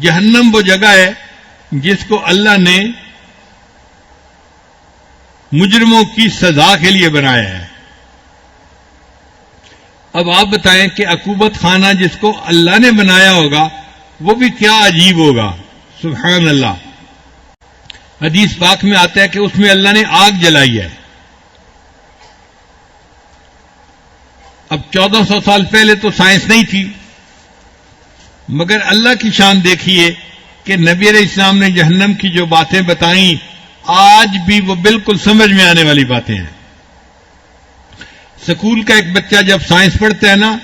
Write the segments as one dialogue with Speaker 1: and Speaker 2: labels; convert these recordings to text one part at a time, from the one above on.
Speaker 1: جہنم وہ جگہ ہے جس کو اللہ نے مجرموں کی سزا کے لیے بنایا ہے. اب آپ بتائیں کہ عقوبت خانہ جس کو اللہ نے بنایا ہوگا وہ بھی کیا عجیب ہوگا. سبحان اللہ. حدیث پاک میں آتا ہے کہ اس میں اللہ نے آگ جلائی ہے. اب 1400 سال پہلے تو سائنس نہیں تھی، مگر اللہ کی شان دیکھیے کہ نبی علیہ السلام نے جہنم کی جو باتیں بتائیں آج بھی وہ بالکل سمجھ میں آنے والی باتیں ہیں. سکول کا ایک بچہ جب سائنس پڑھتا ہے نا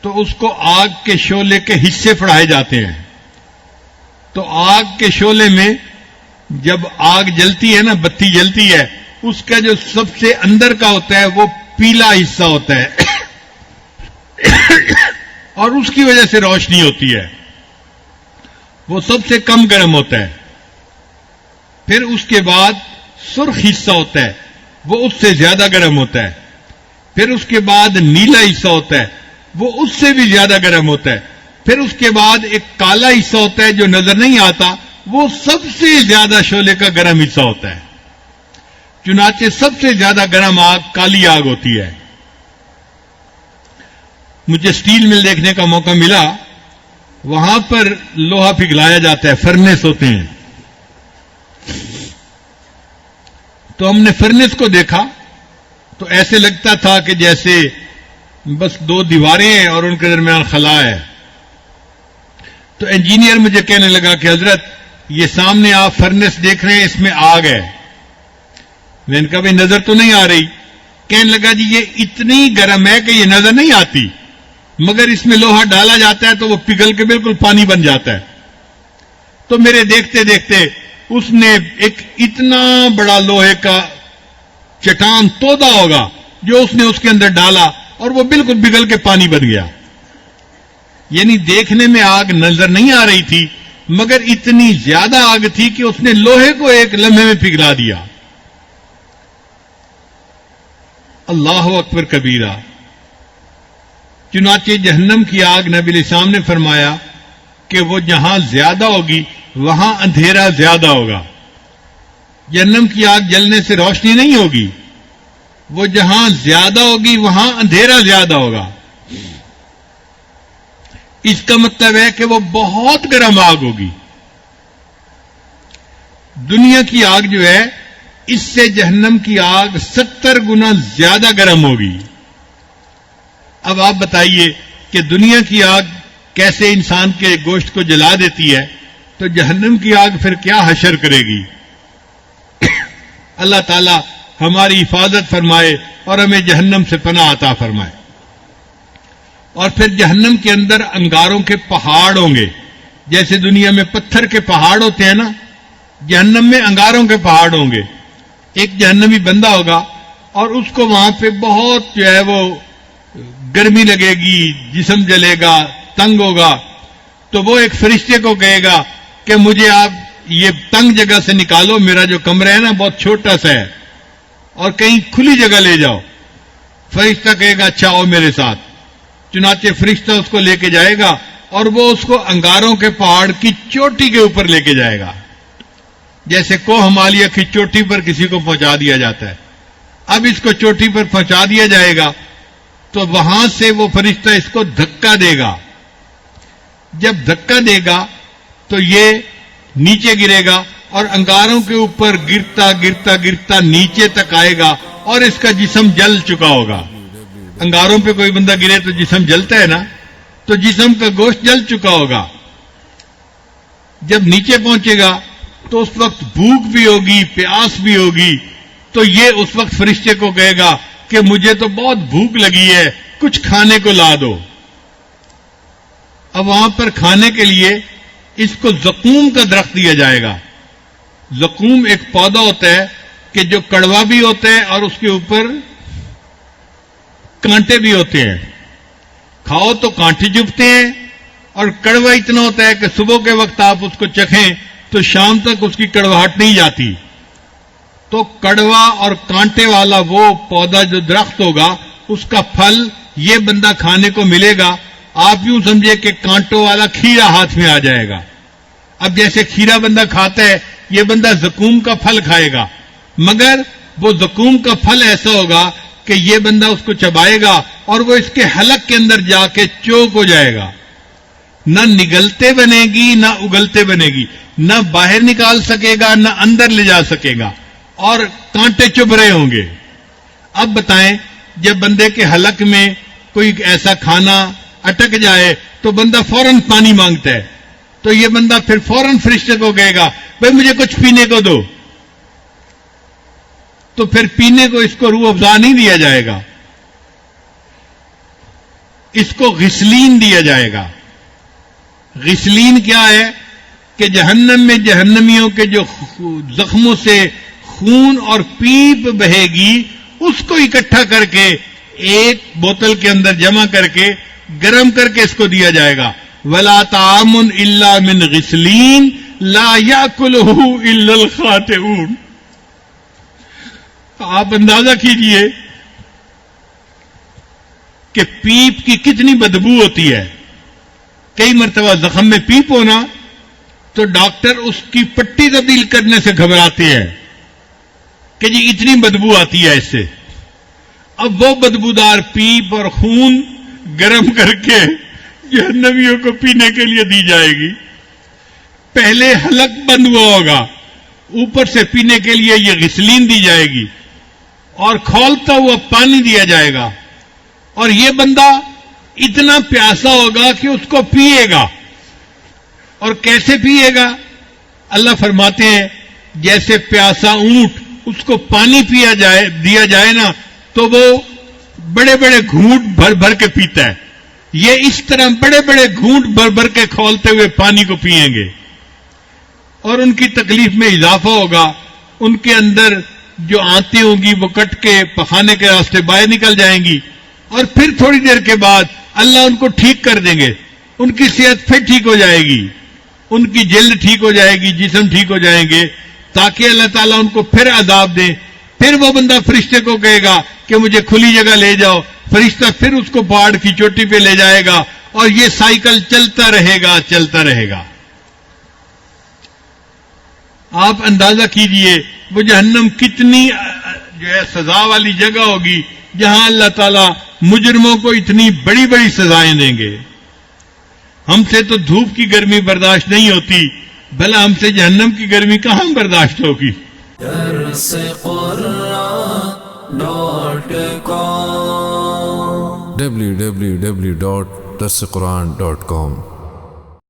Speaker 1: تو اس کو آگ کے شعلے کے حصے پڑھائے جاتے ہیں. تو آگ کے شعلے میں جب آگ جلتی ہے نا، بتی جلتی ہے، اس کا جو سب سے اندر کا ہوتا ہے وہ پیلا حصہ ہوتا ہے اور اس کی وجہ سے روشنی ہوتی ہے، وہ سب سے کم گرم ہوتا ہے. پھر اس کے بعد سرخ حصہ ہوتا ہے، وہ اس سے زیادہ گرم ہوتا ہے. پھر اس کے بعد نیلا حصہ ہوتا ہے، وہ اس سے بھی زیادہ گرم ہوتا ہے. پھر اس کے بعد ایک کالا حصہ ہوتا ہے جو نظر نہیں آتا، وہ سب سے زیادہ شعلے کا گرم حصہ ہوتا ہے. چنانچہ سب سے زیادہ گرم آگ کالی آگ ہوتی ہے. مجھے سٹیل مل دیکھنے کا موقع ملا، وہاں پر لوہا پگھلایا جاتا ہے، فرنس ہوتے ہیں. تو ہم نے فرنس کو دیکھا تو ایسے لگتا تھا کہ جیسے بس 2 دیواریں ہیں اور ان کے درمیان خلا ہے. تو انجینئر مجھے کہنے لگا کہ حضرت یہ سامنے آپ فرنس دیکھ رہے ہیں، اس میں آگ ہے. میں نے کہا بھائی نظر تو نہیں آ رہی. کہنے لگا جی یہ اتنی گرم ہے کہ یہ نظر نہیں آتی، مگر اس میں لوہا ڈالا جاتا ہے تو وہ پگھل کے بالکل پانی بن جاتا ہے. تو میرے دیکھتے دیکھتے اس نے ایک اتنا بڑا لوہے کا چٹان تودا ہوگا جو اس نے اس کے اندر ڈالا اور وہ بالکل پگھل کے پانی بن گیا. یعنی دیکھنے میں آگ نظر نہیں آ رہی تھی، مگر اتنی زیادہ آگ تھی کہ اس نے لوہے کو ایک لمحے میں پگھلا دیا. اللہ اکبر کبیرہ. چنانچہ جہنم کی آگ نبی علیہ السلام نے فرمایا کہ وہ جہاں زیادہ ہوگی وہاں اندھیرا زیادہ ہوگا. جہنم کی آگ جلنے سے روشنی نہیں ہوگی، وہ جہاں زیادہ ہوگی وہاں اندھیرا زیادہ ہوگا. اس کا مطلب ہے کہ وہ بہت گرم آگ ہوگی. دنیا کی آگ جو ہے اس سے جہنم کی آگ 70 گنا زیادہ گرم ہوگی. اب آپ بتائیے کہ دنیا کی آگ کیسے انسان کے گوشت کو جلا دیتی ہے، تو جہنم کی آگ پھر کیا حشر کرے گی. اللہ تعالی ہماری حفاظت فرمائے اور ہمیں جہنم سے پناہ عطا فرمائے. اور پھر جہنم کے اندر انگاروں کے پہاڑ ہوں گے. جیسے دنیا میں پتھر کے پہاڑ ہوتے ہیں نا، جہنم میں انگاروں کے پہاڑ ہوں گے. ایک جہنمی بندہ ہوگا اور اس کو وہاں پہ بہت جو ہے وہ گرمی لگے گی، جسم جلے گا، تنگ ہوگا. تو وہ ایک فرشتے کو کہے گا کہ مجھے آپ یہ تنگ جگہ سے نکالو، میرا جو کمرہ ہے نا بہت چھوٹا سا ہے، اور کہیں کھلی جگہ لے جاؤ. فرشتہ کہے گا اچھا آؤ میرے ساتھ. چنانچہ فرشتہ اس کو لے کے جائے گا اور وہ اس کو انگاروں کے پہاڑ کی چوٹی کے اوپر لے کے جائے گا، جیسے کوہ ہمالیہ کی چوٹی پر کسی کو پہنچا دیا جاتا ہے. اب اس کو چوٹی پر پہنچا دیا جائے گا تو وہاں سے وہ فرشتہ اس کو دھکا دے گا. جب دھکا دے گا تو یہ نیچے گرے گا اور انگاروں کے اوپر گرتا گرتا گرتا نیچے تک آئے گا اور اس کا جسم جل چکا ہوگا. انگاروں پہ کوئی بندہ گرے تو جسم جلتا ہے نا، تو جسم کا گوشت جل چکا ہوگا. جب نیچے پہنچے گا تو اس وقت بھوک بھی ہوگی، پیاس بھی ہوگی. تو یہ اس وقت فرشتے کو کہے گا کہ مجھے تو بہت بھوک لگی ہے، کچھ کھانے کو لا دو. اب وہاں پر کھانے کے لیے اس کو زقوم کا درخت دیا جائے گا. زقوم ایک پودا ہوتا ہے کہ جو کڑوا بھی ہوتا ہے اور اس کے اوپر کانٹے بھی ہوتے ہیں. کھاؤ تو کانٹے چبھتے ہیں اور کڑوا اتنا ہوتا ہے کہ صبح کے وقت آپ اس کو چکھیں تو شام تک اس کی کڑواہٹ نہیں جاتی. تو کڑوا اور کانٹے والا وہ پودا جو درخت ہوگا اس کا پھل یہ بندہ کھانے کو ملے گا. آپ یوں سمجھے کہ کانٹوں والا کھیرا ہاتھ میں آ جائے گا. اب جیسے کھیرا بندہ کھاتا ہے، یہ بندہ زقوم کا پھل کھائے گا، مگر وہ زقوم کا پھل ایسا ہوگا کہ یہ بندہ اس کو چبائے گا اور وہ اس کے حلق کے اندر جا کے چوک ہو جائے گا، نہ نگلتے بنے گی نہ اگلتے بنے گی، نہ باہر نکال سکے گا نہ اندر لے جا سکے گا، اور کانٹے چبھ رہے ہوں گے۔ اب بتائیں، جب بندے کے حلق میں کوئی ایسا کھانا اٹک جائے تو بندہ فوراً پانی مانگتا ہے، تو یہ بندہ پھر فوراً فرشتے کو کہے گا بھائی مجھے کچھ پینے کو دو، تو پھر پینے کو اس کو روح افزا نہیں دیا جائے گا، اس کو غسلین دیا جائے گا۔ غسلین کیا ہے کہ جہنم میں جہنمیوں کے جو زخموں سے خون اور پیپ بہے گی، اس کو اکٹھا کر کے ایک بوتل کے اندر جمع کر کے گرم کر کے اس کو دیا جائے گا۔ وَلَا طَعَامٌ إِلَّا مِنْ غِسْلِينَ لَا يَأْكُلُهُ إِلَّا الْخَاطِئُونَ۔ آپ اندازہ کیجئے کہ پیپ کی کتنی بدبو ہوتی ہے۔ کئی مرتبہ زخم میں پیپ ہونا تو ڈاکٹر اس کی پٹی تبدیل کرنے سے گھبراتے ہیں کہ جی اتنی بدبو آتی ہے اس سے۔ اب وہ بدبودار پیپ اور خون گرم کر کے جہنمیوں کو پینے کے لیے دی جائے گی۔ پہلے حلق بند ہوا ہوگا، اوپر سے پینے کے لیے یہ غسلین دی جائے گی اور کھولتا ہوا پانی دیا جائے گا، اور یہ بندہ اتنا پیاسا ہوگا کہ اس کو پیے گا۔ اور کیسے پیے گا؟ اللہ فرماتے ہیں جیسے پیاسا اونٹ اس کو پانی دیا جائے نا تو وہ بڑے بڑے گھونٹ بھر بھر کے پیتا ہے، یہ اس طرح بڑے بڑے گھونٹ بھر بھر کے کھولتے ہوئے پانی کو پئیں گے، اور ان کی تکلیف میں اضافہ ہوگا، ان کے اندر جو آنتیں ہوں گی وہ کٹ کے پخانے کے راستے باہر نکل جائیں گی، اور پھر تھوڑی دیر کے بعد اللہ ان کو ٹھیک کر دیں گے، ان کی صحت پھر ٹھیک ہو جائے گی، ان کی جلد ٹھیک ہو جائے گی، جسم ٹھیک ہو جائیں گے، تاکہ اللہ تعالیٰ ان کو پھر عذاب دے۔ پھر وہ بندہ فرشتے کو کہے گا کہ مجھے کھلی جگہ لے جاؤ، فرشتہ پھر اس کو پہاڑ کی چوٹی پہ لے جائے گا، اور یہ سائیکل چلتا رہے گا چلتا رہے گا۔ آپ اندازہ کیجئے وہ جہنم کتنی جو ہے سزا والی جگہ ہوگی، جہاں اللہ تعالیٰ مجرموں کو اتنی بڑی بڑی سزائیں دیں گے۔ ہم سے تو دھوپ کی گرمی برداشت نہیں ہوتی، بھلا ہم سے جہنم کی گرمی کہاں برداشت ہوگی؟
Speaker 2: www.darsequran.com